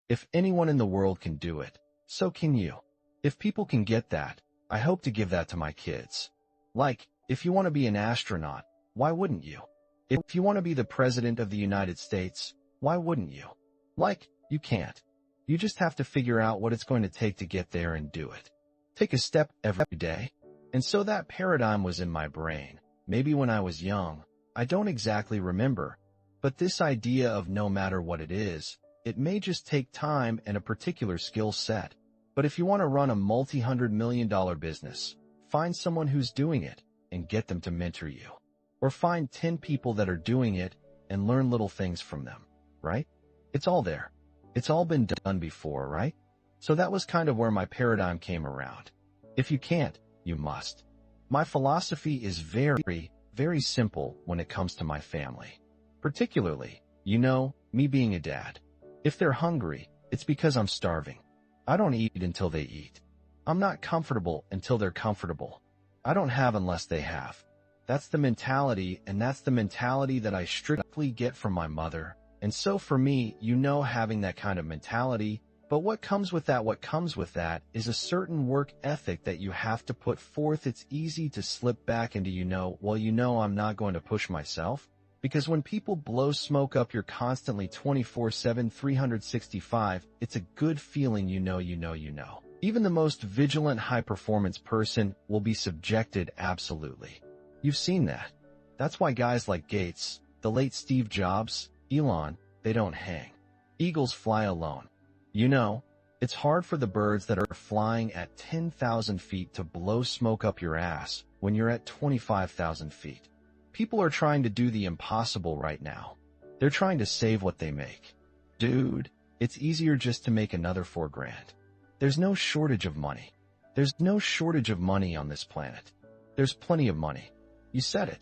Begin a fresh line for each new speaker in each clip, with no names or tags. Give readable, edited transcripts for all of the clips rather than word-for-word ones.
If anyone in the world can do it, so can you. If people can get that, I hope to give that to my kids. Like, if you want to be an astronaut, why wouldn't you? If you want to be the president of the United States, why wouldn't you? Like, you can't. You just have to figure out what it's going to take to get there and do it. Take a step every day. And so that paradigm was in my brain. Maybe when I was young, I don't exactly remember. But this idea of no matter what it is, it may just take time and a particular skill set. But if you want to run a multi-hundred-million-dollar business, find someone who's doing it and get them to mentor you. Or find 10 people that are doing it and learn little things from them, right? It's all there. It's all been done before, right? So that was kind of where my paradigm came around. If you can't, you must. My philosophy is very, very simple when it comes to my family. Particularly, me being a dad. If they're hungry, it's because I'm starving. I don't eat until they eat. I'm not comfortable until they're comfortable. I don't have unless they have. That's the mentality, and that's the mentality that I strictly get from my mother. And so for me, having that kind of mentality, but what comes with that is a certain work ethic that you have to put forth. It's easy to slip back into I'm not going to push myself. Because when people blow smoke up you're constantly 24/7, 365, it's a good feeling you know. Even the most vigilant high-performance person will be subjected absolutely. You've seen that. That's why guys like Gates, the late Steve Jobs, Elon, they don't hang. Eagles fly alone. It's hard for the birds that are flying at 10,000 feet to blow smoke up your ass when you're at 25,000 feet. People are trying to do the impossible right now. They're trying to save what they make. Dude, it's easier just to make another $4,000. There's no shortage of money. There's no shortage of money on this planet. There's plenty of money. You said it.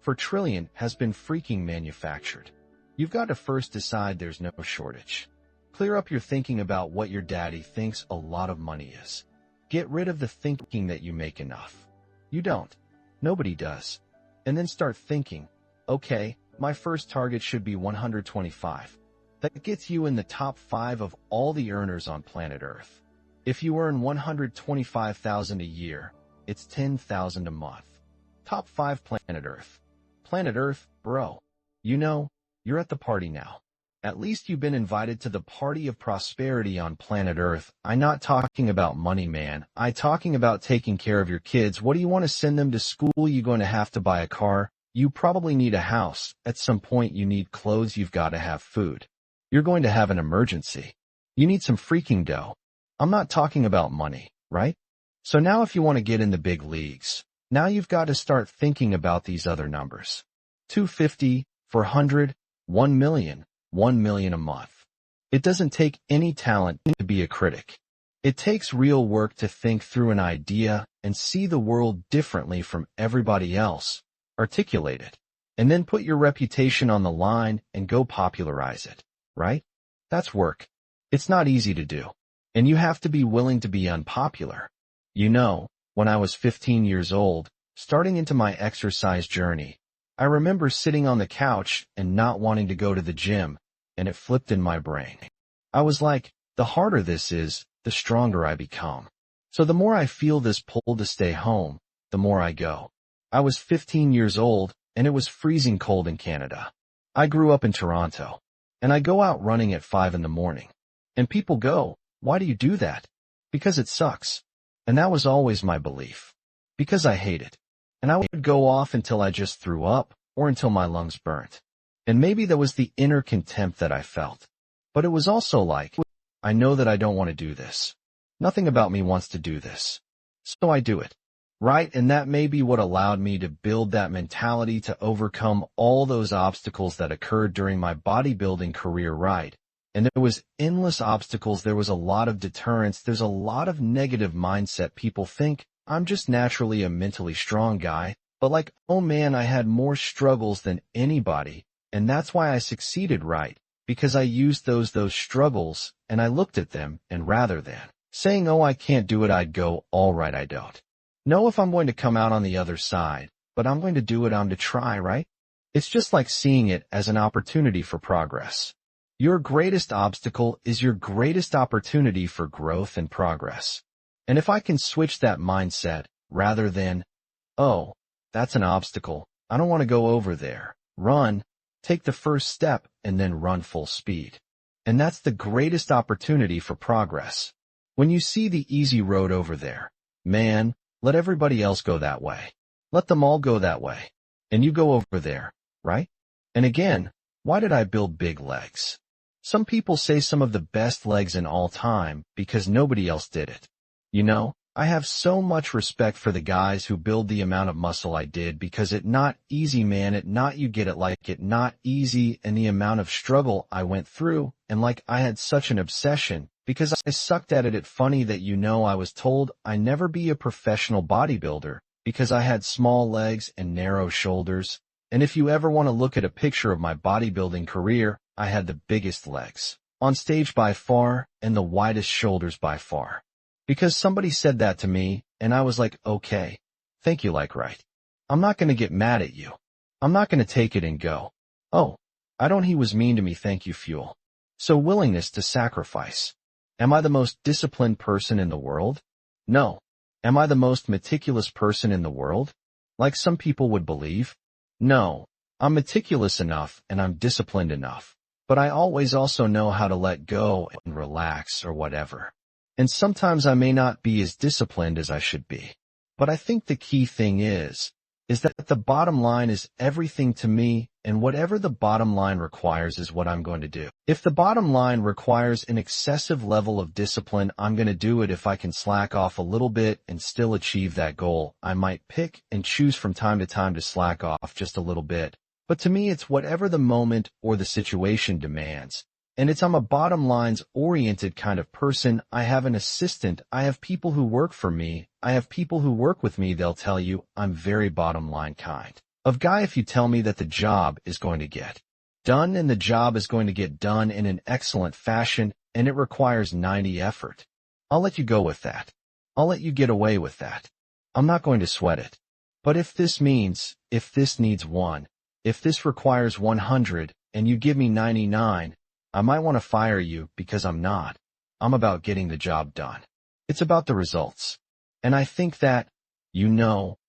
For trillion has been freaking manufactured. You've got to first decide there's no shortage. Clear up your thinking about what your daddy thinks a lot of money is. Get rid of the thinking that you make enough. You don't. Nobody does. And then start thinking, okay, my first target should be 125. That gets you in the top 5 of all the earners on planet Earth. If you earn $125,000 a year, it's $10,000 a month. Top 5 planet Earth. Planet Earth, bro. You're at the party now. At least you've been invited to the party of prosperity on planet Earth. I'm not talking about money, man. I'm talking about taking care of your kids. What do you want to send them to school? You're going to have to buy a car. You probably need a house. At some point you need clothes. You've got to have food. You're going to have an emergency. You need some freaking dough. I'm not talking about money, right? So now if you want to get in the big leagues, now you've got to start thinking about these other numbers. 250, 400, 1 million. 1 million a month. It doesn't take any talent to be a critic. It takes real work to think through an idea and see the world differently from everybody else. Articulate it. And then put your reputation on the line and go popularize it, right? That's work. It's not easy to do. And you have to be willing to be unpopular. When I was 15 years old, starting into my exercise journey, I remember sitting on the couch and not wanting to go to the gym, and it flipped in my brain. I was like, the harder this is, the stronger I become. So the more I feel this pull to stay home, the more I go. I was 15 years old, and it was freezing cold in Canada. I grew up in Toronto, and I go out running at 5 in the morning. And people go, why do you do that? Because it sucks. And that was always my belief. Because I hate it. And I would go off until I just threw up, or until my lungs burnt. And maybe that was the inner contempt that I felt. But it was also like, I know that I don't want to do this. Nothing about me wants to do this. So I do it. Right? And that may be what allowed me to build that mentality to overcome all those obstacles that occurred during my bodybuilding career, right? And there was endless obstacles. There was a lot of deterrence. There's a lot of negative mindset. People think, I'm just naturally a mentally strong guy, but like, oh man, I had more struggles than anybody, and that's why I succeeded, right? Because I used those struggles, and I looked at them, and rather than saying, oh, I can't do it, I'd go, all right, I don't know if I'm going to come out on the other side, but I'm going to do it, I'm to try, right? It's just like seeing it as an opportunity for progress. Your greatest obstacle is your greatest opportunity for growth and progress. And if I can switch that mindset rather than, oh, that's an obstacle, I don't want to go over there, run, take the first step and then run full speed. And that's the greatest opportunity for progress. When you see the easy road over there, man, let everybody else go that way. Let them all go that way. And you go over there, right? And again, why did I build big legs? Some people say some of the best legs in all time because nobody else did it. You know, I have so much respect for the guys who build the amount of muscle I did because it not easy, man. It not you get it like it not easy, and the amount of struggle I went through, and like I had such an obsession because I sucked at it. It's funny that I was told I never be a professional bodybuilder because I had small legs and narrow shoulders. And if you ever want to look at a picture of my bodybuilding career, I had the biggest legs on stage by far and the widest shoulders by far. Because somebody said that to me, and I was like, okay, thank you, like right. I'm not going to get mad at you. I'm not going to take it and go, oh, I don't, he was mean to me, thank you, fuel. So willingness to sacrifice. Am I the most disciplined person in the world? No. Am I the most meticulous person in the world? Like some people would believe? No. I'm meticulous enough and I'm disciplined enough. But I always also know how to let go and relax or whatever. And sometimes I may not be as disciplined as I should be. But I think the key thing is that the bottom line is everything to me, and whatever the bottom line requires is what I'm going to do. If the bottom line requires an excessive level of discipline, I'm going to do it. If I can slack off a little bit and still achieve that goal, I might pick and choose from time to time to slack off just a little bit. But to me, it's whatever the moment or the situation demands. And I'm a bottom lines oriented kind of person. I have an assistant. I have people who work for me. I have people who work with me. They'll tell you I'm very bottom line kind of guy. If you tell me that the job is going to get done and the job is going to get done in an excellent fashion and it requires 90 effort, I'll let you go with that. I'll let you get away with that. I'm not going to sweat it. But if this needs if this requires 100 and you give me 99, I might want to fire you because I'm not. I'm about getting the job done. It's about the results. And I think that,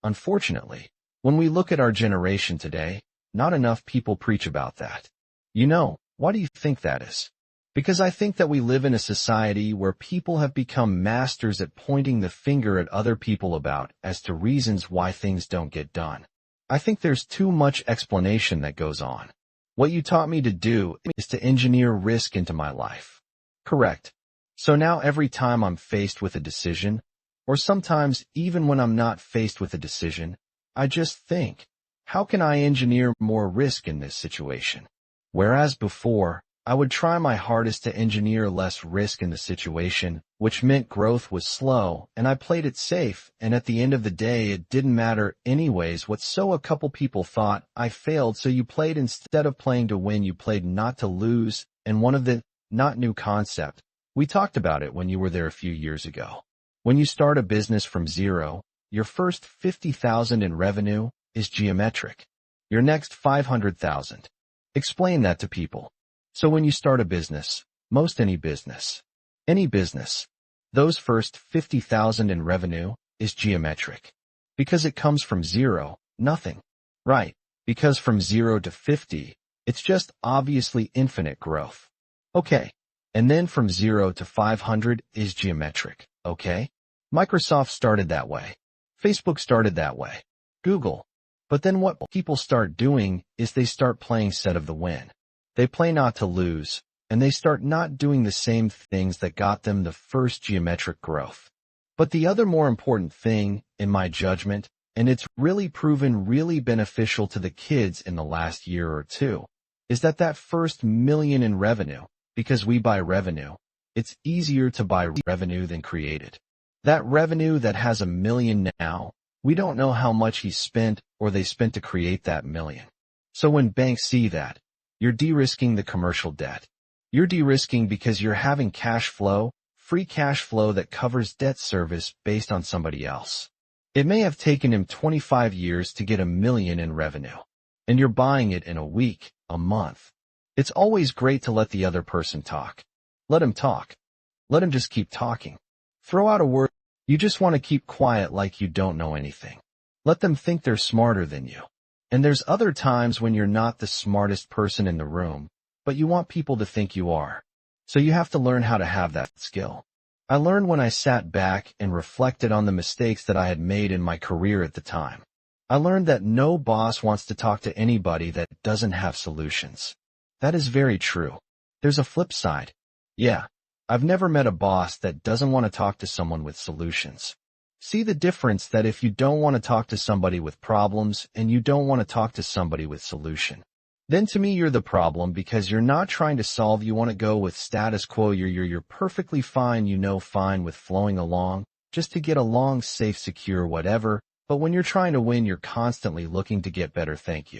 unfortunately, when we look at our generation today, not enough people preach about that. Why do you think that is? Because I think that we live in a society where people have become masters at pointing the finger at other people about as to reasons why things don't get done. I think there's too much explanation that goes on. What you taught me to do is to engineer risk into my life. Correct. So now every time I'm faced with a decision, or sometimes even when I'm not faced with a decision, I just think, how can I engineer more risk in this situation? Whereas before, I would try my hardest to engineer less risk in the situation, which meant growth was slow, and I played it safe, and at the end of the day it didn't matter anyways what. So a couple people thought I failed, so you played instead of playing to win, you played not to lose, and one of the not new concept. We talked about it when you were there a few years ago. When you start a business from zero, your first 50,000 in revenue is geometric. Your next 500,000. Explain that to people. So when you start a business, any business, those first 50,000 in revenue is geometric. Because it comes from zero, nothing. Right. Because from 0 to 50, it's just obviously infinite growth. Okay. And then from 0 to 500 is geometric. Okay. Microsoft started that way. Facebook started that way. Google. But then what people start doing is they start playing set of the win. They play not to lose, and they start not doing the same things that got them the first geometric growth. But the other more important thing, in my judgment, and it's really proven really beneficial to the kids in the last year or two, is that first million in revenue, because we buy revenue, it's easier to buy revenue than create it. That revenue that has $1 million now, we don't know how much he spent or they spent to create that million. So when banks see that, you're de-risking the commercial debt. You're de-risking because you're having cash flow, free cash flow that covers debt service based on somebody else. It may have taken him 25 years to get $1 million in revenue, and you're buying it in a week, a month. It's always great to let the other person talk. Let him talk. Let him just keep talking. Throw out a word. You just want to keep quiet like you don't know anything. Let them think they're smarter than you. And there's other times when you're not the smartest person in the room, but you want people to think you are. So you have to learn how to have that skill. I learned when I sat back and reflected on the mistakes that I had made in my career at the time. I learned that no boss wants to talk to anybody that doesn't have solutions. That is very true. There's a flip side. Yeah, I've never met a boss that doesn't want to talk to someone with solutions. See the difference that if you don't want to talk to somebody with problems and you don't want to talk to somebody with solution, then to me you're the problem because you're not trying to solve, you want to go with status quo, you're perfectly fine, fine with flowing along, just to get along, safe, secure, whatever, but when you're trying to win, you're constantly looking to get better. Thank you.